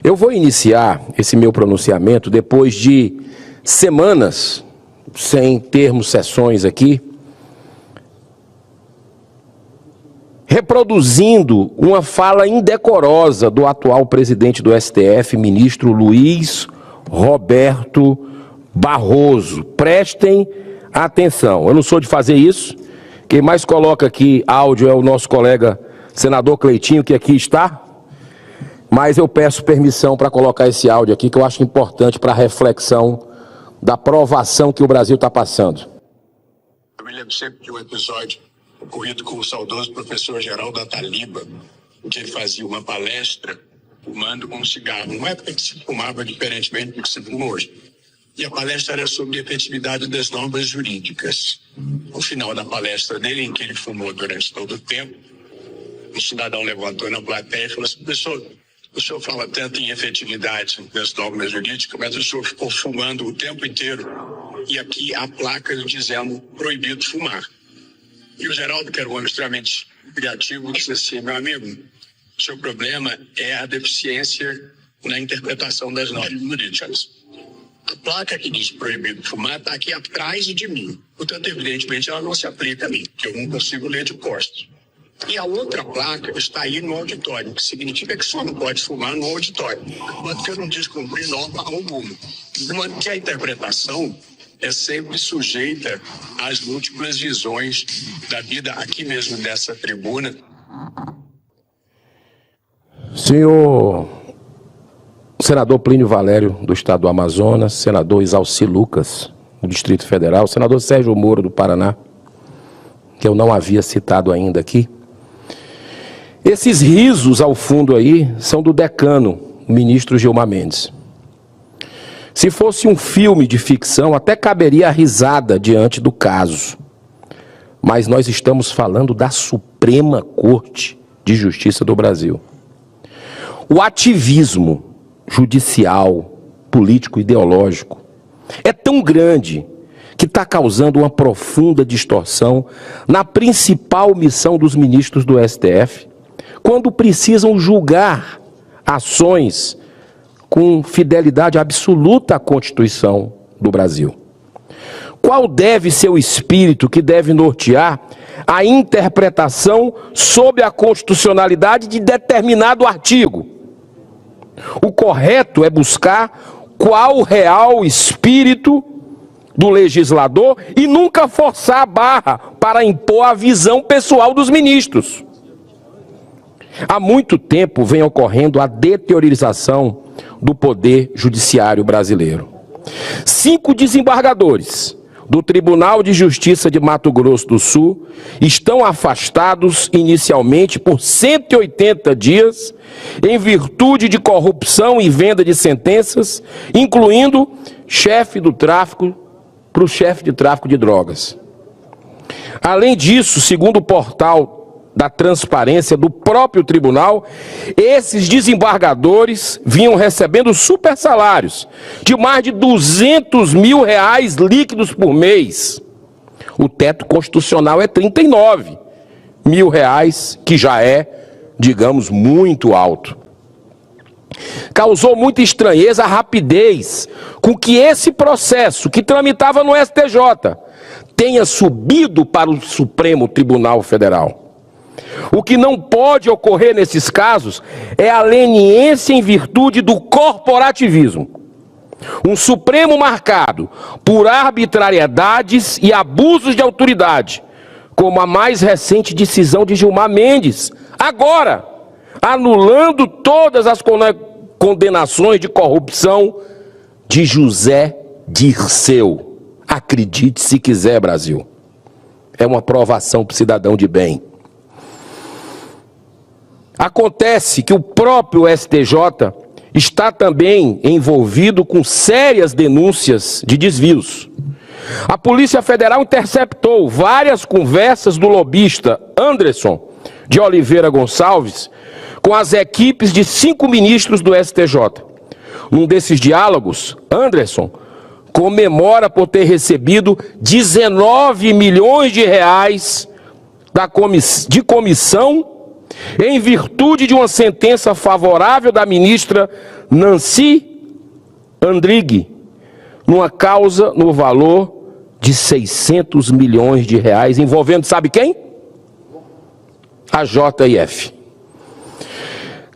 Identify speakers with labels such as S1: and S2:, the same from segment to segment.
S1: Eu vou iniciar esse meu pronunciamento depois de semanas sem termos sessões aqui, reproduzindo uma fala indecorosa do atual presidente do STF, ministro Luiz Roberto Barroso. Prestem atenção, eu não sou de fazer isso. Quem mais coloca aqui áudio é o nosso colega senador Cleitinho, que aqui está. Mas eu peço permissão para colocar esse áudio aqui, que eu acho importante para a reflexão da provação que o Brasil está passando.
S2: Eu me lembro sempre de um episódio ocorrido com o saudoso professor Geraldo Ataliba, em que ele fazia uma palestra fumando com um cigarro. Numa época que se fumava diferentemente do que se fuma hoje. E a palestra era sobre a efetividade das normas jurídicas. No final da palestra dele, em que ele fumou durante todo o tempo, um cidadão levantou na plateia e falou assim: professor, o senhor fala tanto em efetividade das normas jurídicas, mas o senhor ficou fumando o tempo inteiro. E aqui a placa dizendo proibido fumar. E o Geraldo, que era um homem extremamente criativo, disse assim: meu amigo, o seu problema é a deficiência na interpretação das normas jurídicas. A placa que diz proibido fumar está aqui atrás de mim. Portanto, evidentemente, ela não se aplica a mim, porque eu não consigo ler de costas. E a outra placa está aí no auditório, que significa que só não pode fumar no auditório, enquanto que eu não descumpri norma alguma. De modo que a interpretação é sempre sujeita às múltiplas visões da vida aqui mesmo nessa tribuna.
S1: Senhor senador Plínio Valério, do estado do Amazonas, senador Isalci Lucas, do Distrito Federal, senador Sérgio Moro, do Paraná, que eu não havia citado ainda aqui. Esses risos ao fundo aí são do decano, o ministro Gilmar Mendes. Se fosse um filme de ficção, até caberia a risada diante do caso. Mas nós estamos falando da Suprema Corte de Justiça do Brasil. O ativismo judicial, político, ideológico é tão grande que está causando uma profunda distorção na principal missão dos ministros do STF, quando precisam julgar ações com fidelidade absoluta à Constituição do Brasil. Qual deve ser o espírito que deve nortear a interpretação sobre a constitucionalidade de determinado artigo? O correto é buscar qual o real espírito do legislador e nunca forçar a barra para impor a visão pessoal dos ministros. Há muito tempo vem ocorrendo a deteriorização do poder judiciário brasileiro. 5 desembargadores do Tribunal de Justiça de Mato Grosso do Sul estão afastados inicialmente por 180 dias em virtude de corrupção e venda de sentenças, incluindo chefe do tráfico para o chefe de tráfico de drogas. Além disso, segundo o portal da transparência do próprio tribunal, esses desembargadores vinham recebendo super salários de mais de R$200 mil líquidos por mês. O teto constitucional é R$39 mil, que já é, digamos, muito alto. Causou muita estranheza a rapidez com que esse processo, que tramitava no STJ, tenha subido para o Supremo Tribunal Federal. O que não pode ocorrer nesses casos é a leniência em virtude do corporativismo. Um Supremo marcado por arbitrariedades e abusos de autoridade, como a mais recente decisão de Gilmar Mendes, agora, anulando todas as condenações de corrupção de José Dirceu. Acredite se quiser, Brasil. É uma provação para o cidadão de bem. Acontece que o próprio STJ está também envolvido com sérias denúncias de desvios. A Polícia Federal interceptou várias conversas do lobista Anderson de Oliveira Gonçalves com as equipes de 5 ministros do STJ. Num desses diálogos, Anderson comemora por ter recebido 19 milhões de reais de comissão em virtude de uma sentença favorável da ministra Nancy Andrighi, numa causa no valor de 600 milhões de reais, envolvendo, sabe quem? A JF.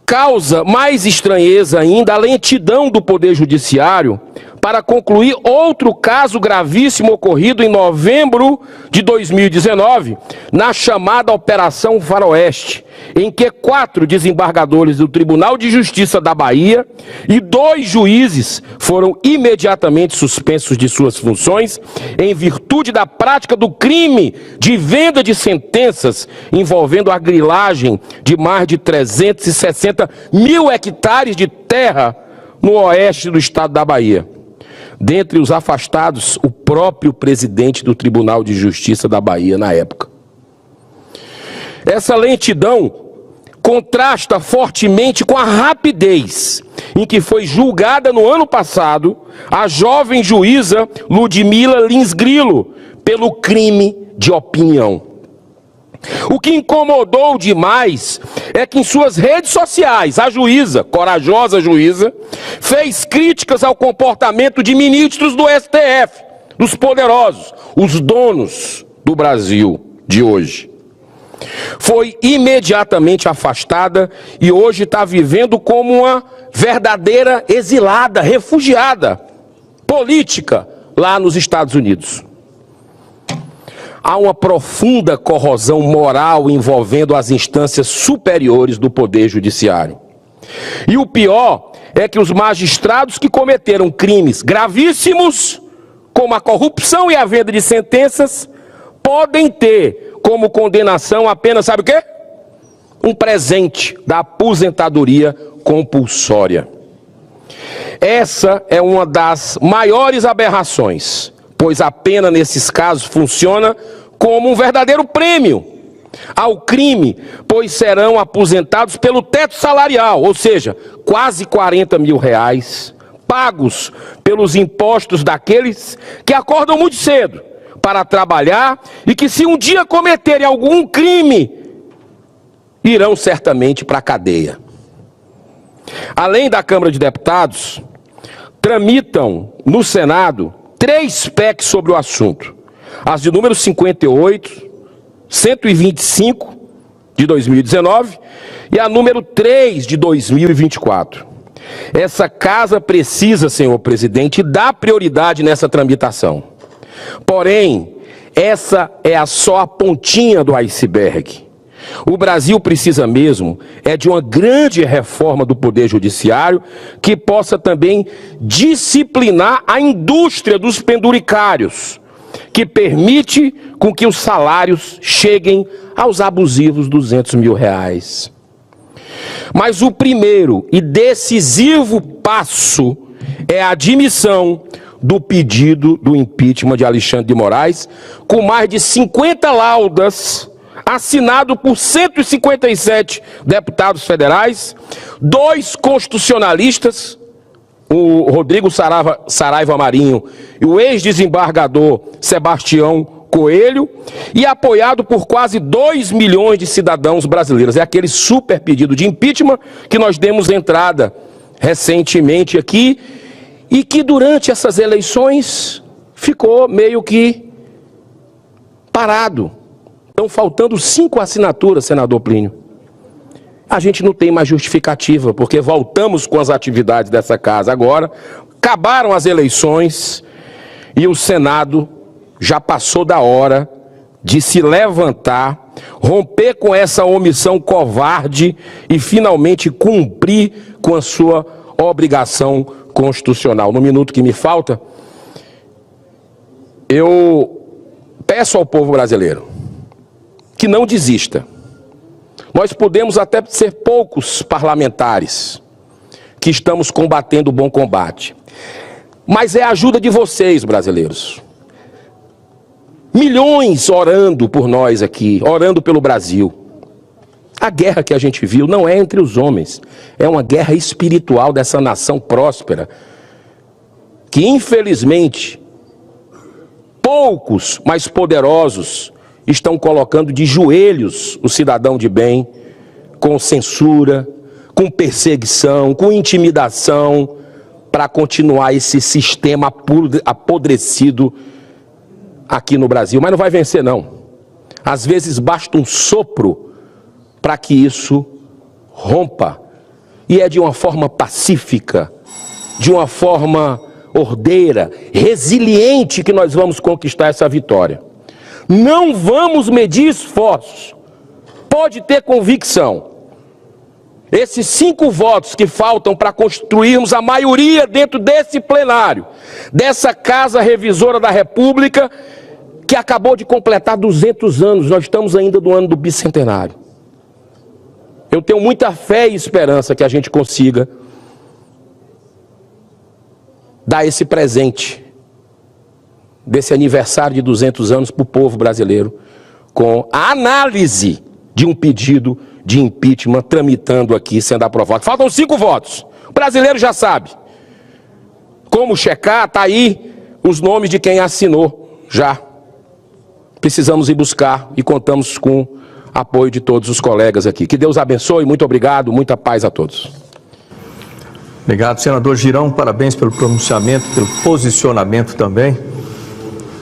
S1: Causa mais estranheza ainda a lentidão do Poder Judiciário para concluir outro caso gravíssimo ocorrido em novembro de 2019, na chamada Operação Faroeste, em que 4 desembargadores do Tribunal de Justiça da Bahia e 2 juízes foram imediatamente suspensos de suas funções em virtude da prática do crime de venda de sentenças envolvendo a grilagem de mais de 360 mil hectares de terra no oeste do estado da Bahia. Dentre os afastados, o próprio presidente do Tribunal de Justiça da Bahia na época. Essa lentidão contrasta fortemente com a rapidez em que foi julgada no ano passado a jovem juíza Ludmila Lins Grilo pelo crime de opinião. O que incomodou demais é que em suas redes sociais, a juíza, corajosa juíza, fez críticas ao comportamento de ministros do STF, dos poderosos, os donos do Brasil de hoje. Foi imediatamente afastada e hoje está vivendo como uma verdadeira exilada, refugiada política lá nos Estados Unidos. Há uma profunda corrosão moral envolvendo as instâncias superiores do Poder Judiciário. E o pior é que os magistrados que cometeram crimes gravíssimos, como a corrupção e a venda de sentenças, podem ter como condenação apenas, sabe o quê? Um presente da aposentadoria compulsória. Essa é uma das maiores aberrações, pois a pena nesses casos funciona como um verdadeiro prêmio ao crime, pois serão aposentados pelo teto salarial, ou seja, quase 40 mil reais, pagos pelos impostos daqueles que acordam muito cedo para trabalhar e que, se um dia cometerem algum crime, irão certamente para a cadeia. Além da Câmara de Deputados, tramitam no Senado 3 PECs sobre o assunto. As de número 58, 125 de 2019 e a número 3 de 2024. Essa casa precisa, senhor presidente, dar prioridade nessa tramitação. Porém, essa é só a pontinha do iceberg. O Brasil precisa mesmo de uma grande reforma do Poder Judiciário que possa também disciplinar a indústria dos penduricários, que permite com que os salários cheguem aos abusivos 200 mil reais. Mas o primeiro e decisivo passo é a admissão do pedido do impeachment de Alexandre de Moraes, com mais de 50 laudas, assinado por 157 deputados federais, 2 constitucionalistas, o Rodrigo Saraiva Marinho e o ex-desembargador Sebastião Coelho, e apoiado por quase 2 milhões de cidadãos brasileiros. É aquele super pedido de impeachment que nós demos entrada recentemente aqui e que durante essas eleições ficou meio que parado. Estão faltando 5 assinaturas, senador Plínio. A gente não tem mais justificativa, porque voltamos com as atividades dessa casa agora, acabaram as eleições e o Senado já passou da hora de se levantar, romper com essa omissão covarde e finalmente cumprir com a sua obrigação constitucional. No minuto que me falta, eu peço ao povo brasileiro que não desista. Nós podemos até ser poucos parlamentares que estamos combatendo o bom combate, mas é a ajuda de vocês, brasileiros. Milhões orando por nós aqui, orando pelo Brasil. A guerra que a gente viu não é entre os homens, é uma guerra espiritual dessa nação próspera, que infelizmente poucos, mas poderosos, estão colocando de joelhos o cidadão de bem, com censura, com perseguição, com intimidação, para continuar esse sistema apodrecido aqui no Brasil. Mas não vai vencer, não. Às vezes basta um sopro para que isso rompa. E é de uma forma pacífica, de uma forma ordeira, resiliente que nós vamos conquistar essa vitória. Não vamos medir esforços. Pode ter convicção. Esses 5 votos que faltam para construirmos a maioria dentro desse plenário, dessa Casa Revisora da República, que acabou de completar 200 anos, nós estamos ainda no ano do bicentenário. Eu tenho muita fé e esperança que a gente consiga dar esse presente, desse aniversário de 200 anos para o povo brasileiro, com a análise de um pedido de impeachment tramitando aqui, sendo aprovado. Faltam 5 votos. O brasileiro já sabe. Como checar, está aí os nomes de quem assinou já. Precisamos ir buscar e contamos com o apoio de todos os colegas aqui. Que Deus abençoe, muito obrigado, muita paz a todos.
S3: Obrigado, senador Girão, parabéns pelo pronunciamento, pelo posicionamento também.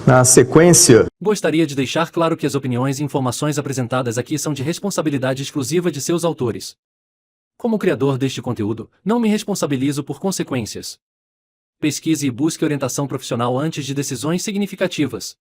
S3: Na sequência...
S4: Gostaria de deixar claro que as opiniões e informações apresentadas aqui são de responsabilidade exclusiva de seus autores. Como criador deste conteúdo, não me responsabilizo por consequências. Pesquise e busque orientação profissional antes de decisões significativas.